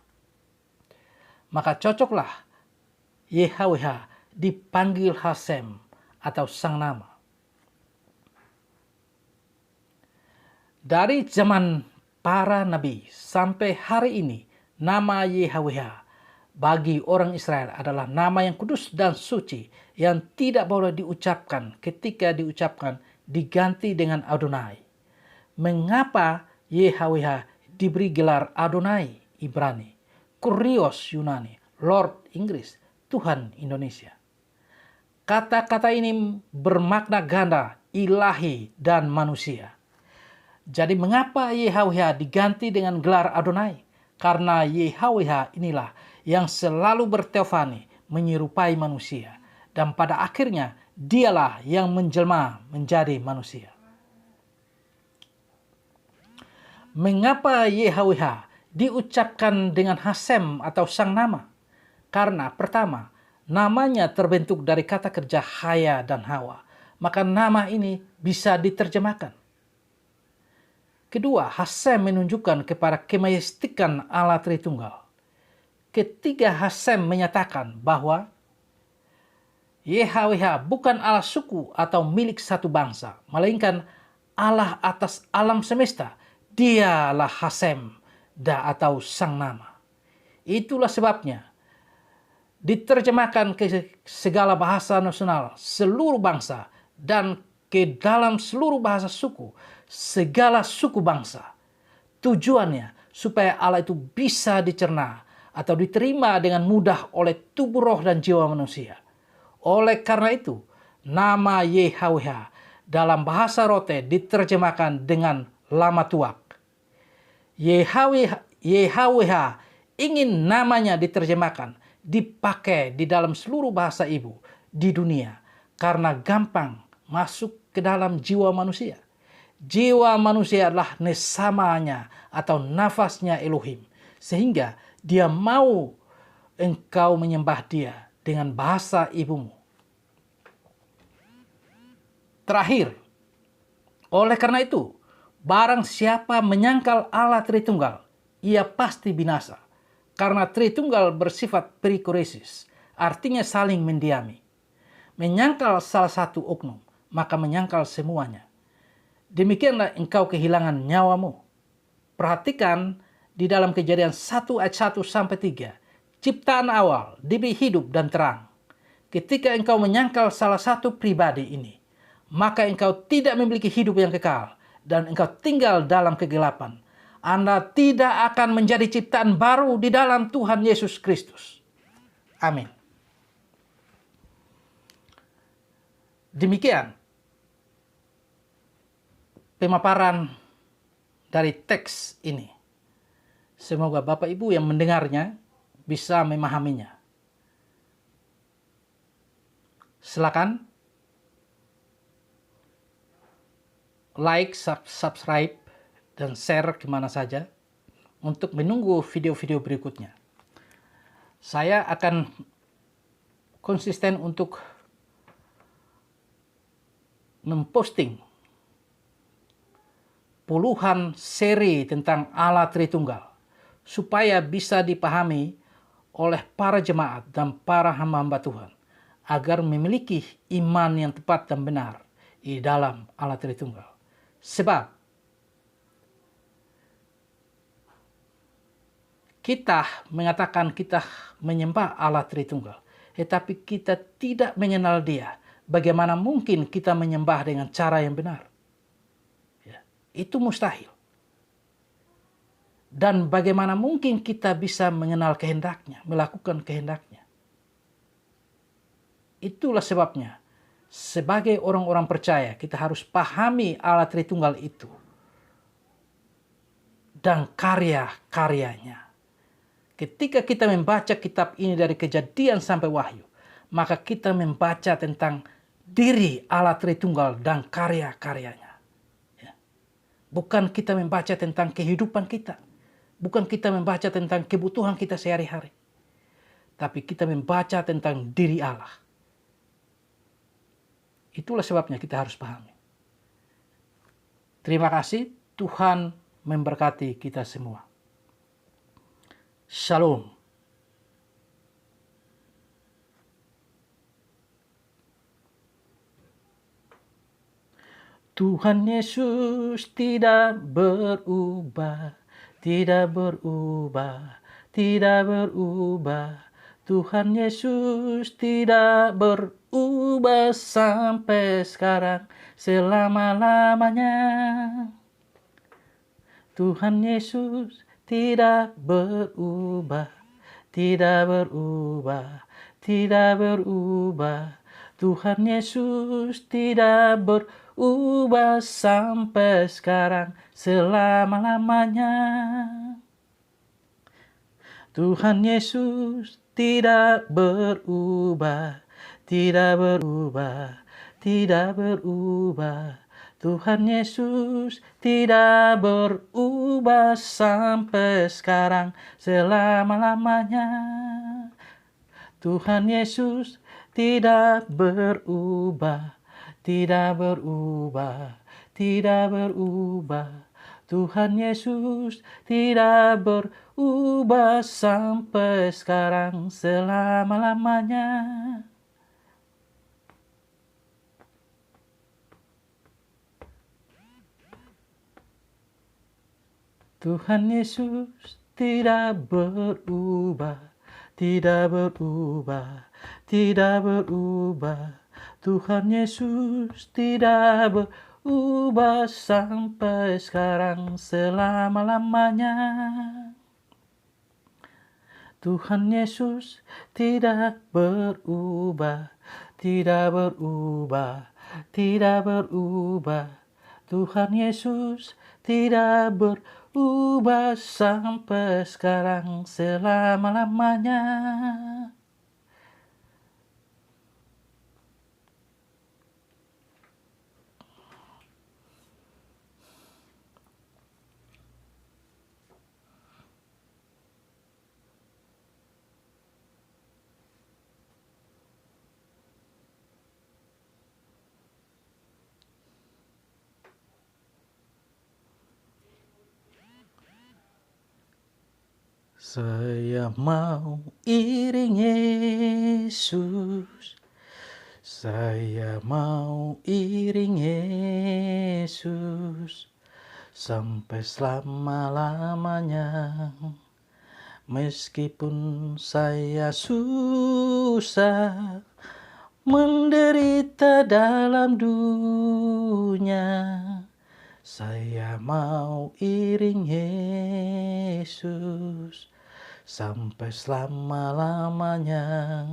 Maka cocoklah YHWH dipanggil Hasem atau Sang Nama. Dari zaman para nabi sampai hari ini, nama YHWH bagi orang Israel adalah nama yang kudus dan suci yang tidak boleh diucapkan ketika diucapkan diganti dengan Adonai. Mengapa YHWH diberi gelar Adonai Ibrani, Kurios Yunani, Lord Inggris, Tuhan Indonesia? Kata-kata ini bermakna ganda, ilahi, dan manusia. Jadi mengapa YHWH diganti dengan gelar Adonai? Karena YHWH inilah yang selalu berteofani, menyerupai manusia. Dan pada akhirnya dialah yang menjelma menjadi manusia. Mengapa YHWH diucapkan dengan Hasem atau Sang Nama? Karena pertama, namanya terbentuk dari kata kerja Haya dan Hawa. Maka nama ini bisa diterjemahkan. Kedua, Hasem menunjukkan kepada kemajestikan Allah Tritunggal. Ketiga, Hasem menyatakan bahwa YHWH bukan Allah suku atau milik satu bangsa, melainkan Allah atas alam semesta. Dialah Hasem atau Sang Nama. Itulah sebabnya diterjemahkan ke segala bahasa nasional seluruh bangsa dan ke dalam seluruh bahasa suku segala suku bangsa. Tujuannya supaya Allah itu bisa dicerna atau diterima dengan mudah oleh tubuh, roh, dan jiwa manusia. Oleh karena itu, nama YHWH dalam bahasa Rote diterjemahkan dengan Lama Tuak. YHWH ingin namanya diterjemahkan, dipakai di dalam seluruh bahasa ibu di dunia karena gampang masuk ke dalam jiwa manusia. Jiwa manusia adalah nesamanya atau nafasnya Elohim, sehingga dia mau engkau menyembah dia dengan bahasa ibumu. Terakhir, oleh karena itu, barang siapa menyangkal Allah Tritunggal, ia pasti binasa. Karena Tritunggal bersifat perikoresis, artinya saling mendiami. Menyangkal salah satu oknum, maka menyangkal semuanya. Demikianlah engkau kehilangan nyawamu. Perhatikan di dalam Kejadian 1 ayat 1 sampai 3. Ciptaan awal diberi hidup dan terang. Ketika engkau menyangkal salah satu pribadi ini, maka engkau tidak memiliki hidup yang kekal dan engkau tinggal dalam kegelapan. Anda tidak akan menjadi ciptaan baru di dalam Tuhan Yesus Kristus. Amin. Demikian pemaparan dari teks ini. Semoga Bapak Ibu yang mendengarnya bisa memahaminya. Silakan like, subscribe, dan share kemana saja untuk menunggu video-video berikutnya. Saya akan konsisten untuk memposting puluhan seri tentang Allah Tritunggal supaya bisa dipahami oleh para jemaat dan para hamba-hamba Tuhan agar memiliki iman yang tepat dan benar di dalam Allah Tritunggal. Sebab kita mengatakan kita menyembah Allah Tritunggal, tetapi kita tidak mengenal Dia. Bagaimana mungkin kita menyembah dengan cara yang benar? Ya, itu mustahil. Dan bagaimana mungkin kita bisa mengenal kehendaknya, melakukan kehendaknya? Itulah sebabnya, sebagai orang-orang percaya, kita harus pahami Allah Tritunggal itu dan karya-karyanya. Ketika kita membaca kitab ini dari Kejadian sampai Wahyu, maka kita membaca tentang diri Allah Tritunggal dan karya-karyanya. Ya. Bukan kita membaca tentang kehidupan kita. Bukan kita membaca tentang kebutuhan kita sehari-hari. Tapi kita membaca tentang diri Allah. Itulah sebabnya kita harus pahami. Terima kasih, Tuhan memberkati kita semua. Shalom. Tuhan Yesus tidak berubah, tidak berubah, tidak berubah. Tuhan Yesus tidak berubah sampai sekarang, selama-lamanya. Tuhan Yesus tidak berubah, tidak berubah, tidak berubah. Tuhan Yesus tidak berubah sampai sekarang, selama-lamanya. Tuhan Yesus tidak berubah, tidak berubah, tidak berubah. Tuhan Yesus tidak berubah sampai sekarang, selama-lamanya. Tuhan Yesus tidak berubah, tidak berubah, tidak berubah. Tuhan Yesus tidak berubah sampai sekarang, selama-lamanya. Tuhan Yesus tidak berubah, tidak berubah, tidak berubah. Tuhan Yesus tidak berubah sampai sekarang, selama-lamanya. Tuhan Yesus tidak berubah, tidak berubah, tidak berubah. Tuhan Yesus tidak berubah sampai sekarang, selama-lamanya. Saya mau iring Yesus, saya mau iring Yesus sampai selama-lamanya. Meskipun saya susah menderita dalam dunia, saya mau iring Yesus sampai selama-lamanya.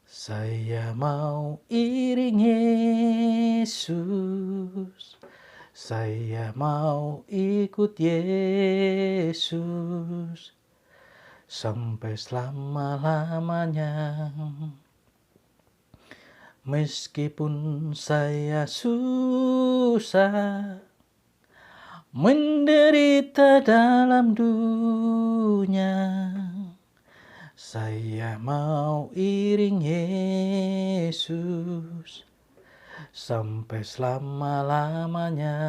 Saya mau iring Yesus, saya mau ikut Yesus sampai selama-lamanya. Meskipun saya susah menderita dalam dunia, saya mau iring Yesus sampai selama-lamanya.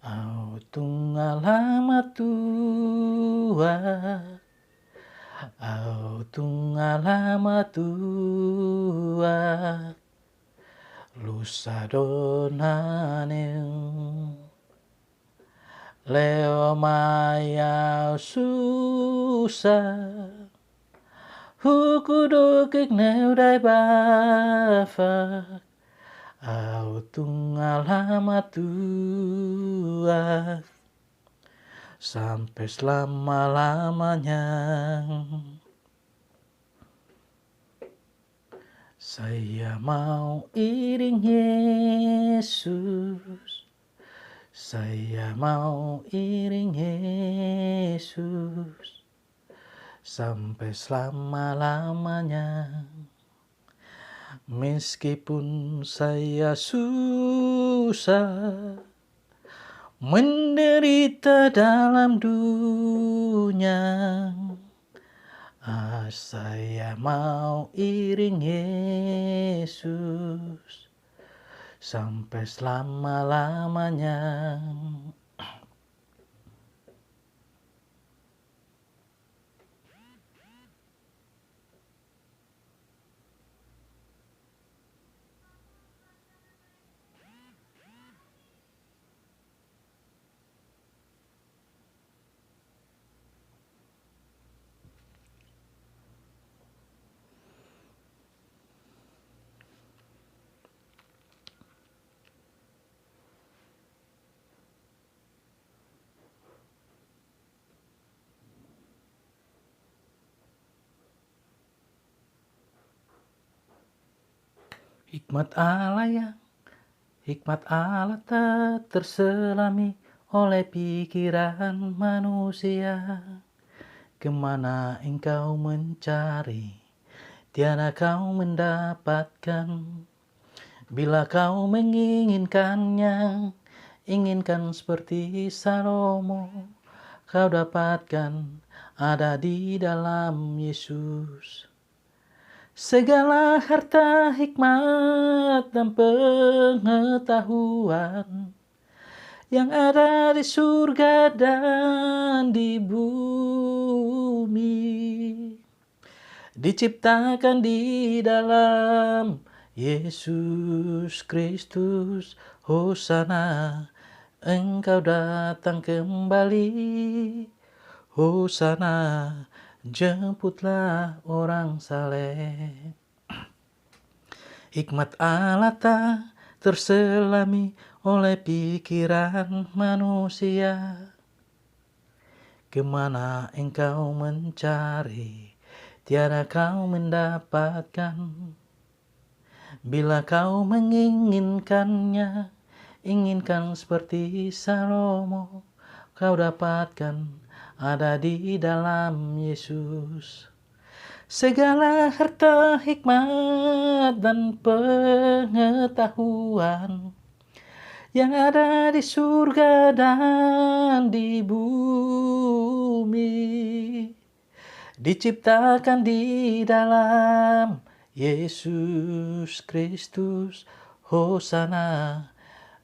Au tunggal lama tua, au tunggal lama tua, lusa donaneu, leo maya susah, huku dukik neu dai bafak, Au tunggal lama Tuhan sampai selama-lamanya. Saya mau iring Yesus, saya mau iring Yesus sampai selama-lamanya. Meskipun saya susah menderita dalam dunia, saya mau iring Yesus sampai selama-lamanya. Hikmat Allah tak terselami oleh pikiran manusia. Kemana engkau mencari, tiada kau mendapatkan. Bila kau menginginkannya, inginkan seperti Salomo, kau dapatkan ada di dalam Yesus. Segala harta, hikmat, dan pengetahuan yang ada di surga dan di bumi diciptakan di dalam Yesus Kristus. Hosana, engkau datang kembali. Hosana, jemputlah orang saleh. Hikmat Allah tak terselami oleh pikiran manusia. Kemana engkau mencari, tiada kau mendapatkan. Bila kau menginginkannya, inginkan seperti Salomo, kau dapatkan ada di dalam Yesus. Segala harta, hikmat, dan pengetahuan yang ada di surga dan di bumi diciptakan di dalam Yesus Kristus. Hosana,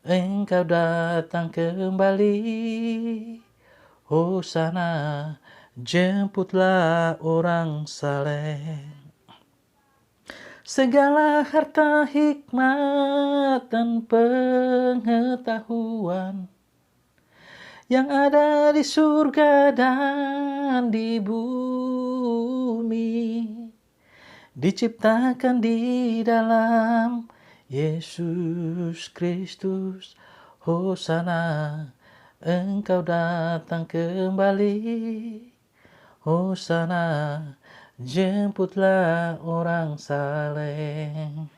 engkau datang kembali. Hosana, jemputlah orang saleh. Segala harta, hikmat, dan pengetahuan yang ada di surga dan di bumi diciptakan di dalam Yesus Kristus. Hosana, engkau datang kembali. Hosana, jemputlah orang saleh.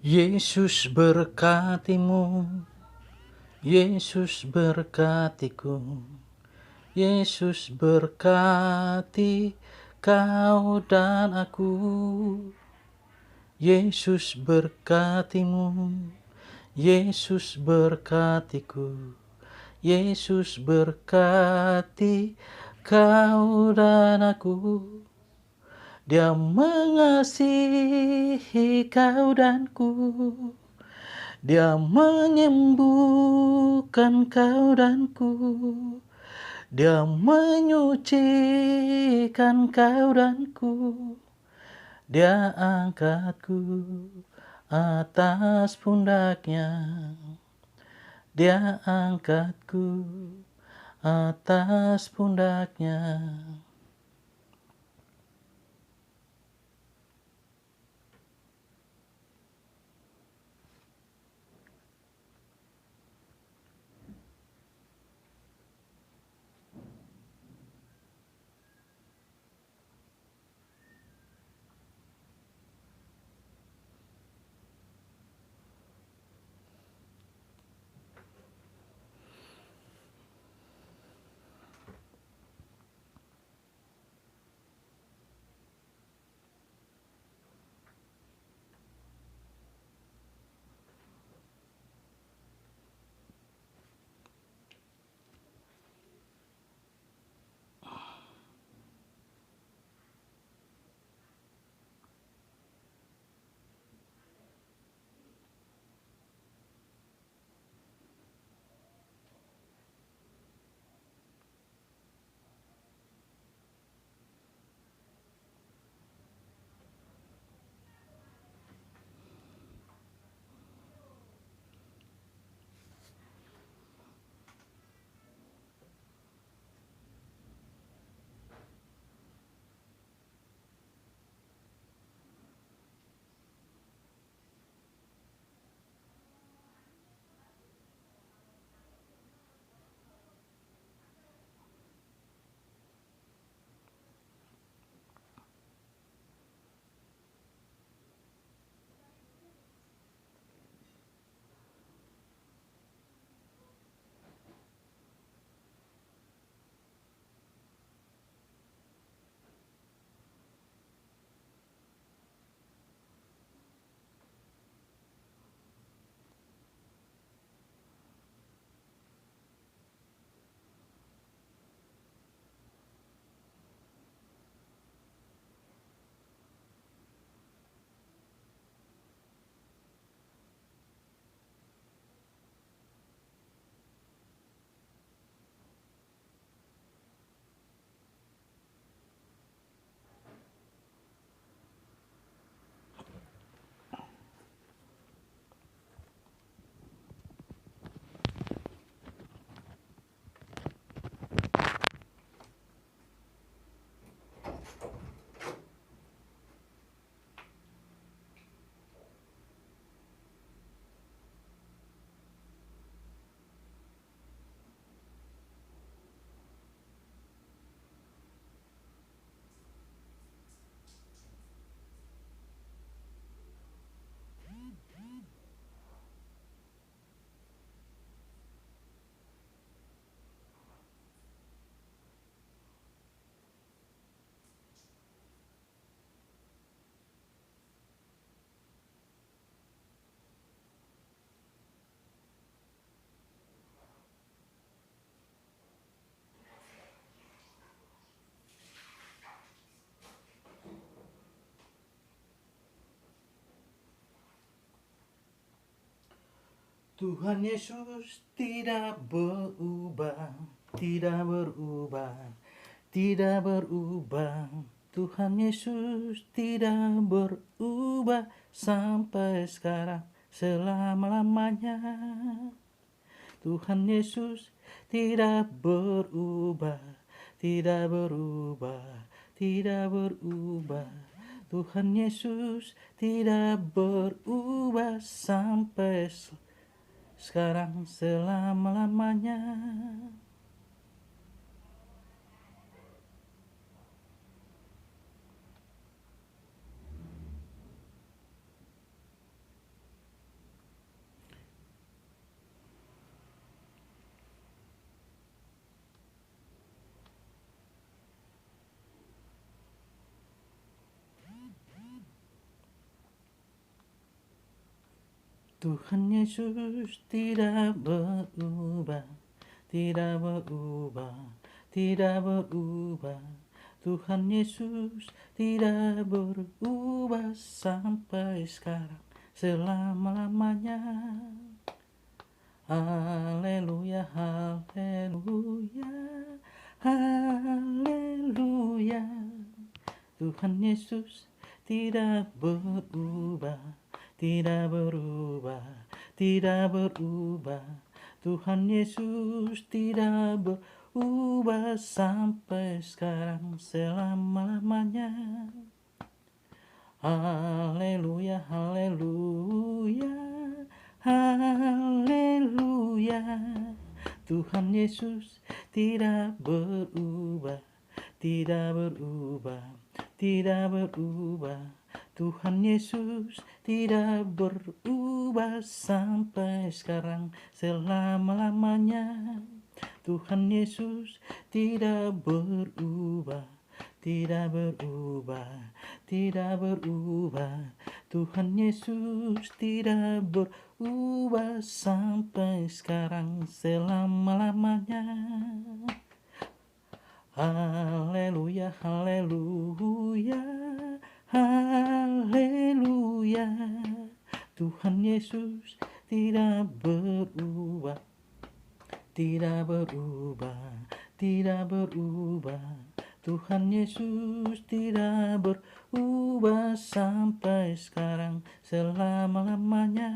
Yesus berkatimu, Yesus berkatiku, Yesus berkati kau dan aku. Yesus berkatimu, Yesus berkatiku, Yesus berkati kau dan aku. Dia mengasihi kau dan ku, Dia menyembuhkan kau dan ku, Dia menyucikan kau dan ku, Dia angkatku atas pundaknya, Dia angkatku atas pundaknya. Tuhan Yesus tidak berubah, tidak berubah, tidak berubah. Tuhan Yesus tidak berubah sampai sekarang, selama-lamanya. Tuhan Yesus tidak berubah, tidak berubah, tidak berubah. Tuhan Yesus tidak berubah sampai sekarang, selama-lamanya. Tuhan Yesus tidak berubah, tidak berubah, tidak berubah. Tuhan Yesus tidak berubah sampai sekarang, selama-lamanya. Haleluya, haleluya, haleluya. Tuhan Yesus tidak berubah, tidak berubah, tidak berubah. Tuhan Yesus tidak berubah sampai sekarang, selama-lamanya. Haleluya, haleluya, haleluya. Tuhan Yesus tidak berubah, tidak berubah, tidak berubah. Tuhan Yesus tidak berubah sampai sekarang, selama-lamanya. Tuhan Yesus tidak berubah, tidak berubah, tidak berubah. Tuhan Yesus tidak berubah sampai sekarang, selama-lamanya. Haleluya, haleluya, haleluya. Tuhan Yesus tidak berubah, tidak berubah, tidak berubah. Tuhan Yesus tidak berubah sampai sekarang, selama-lamanya.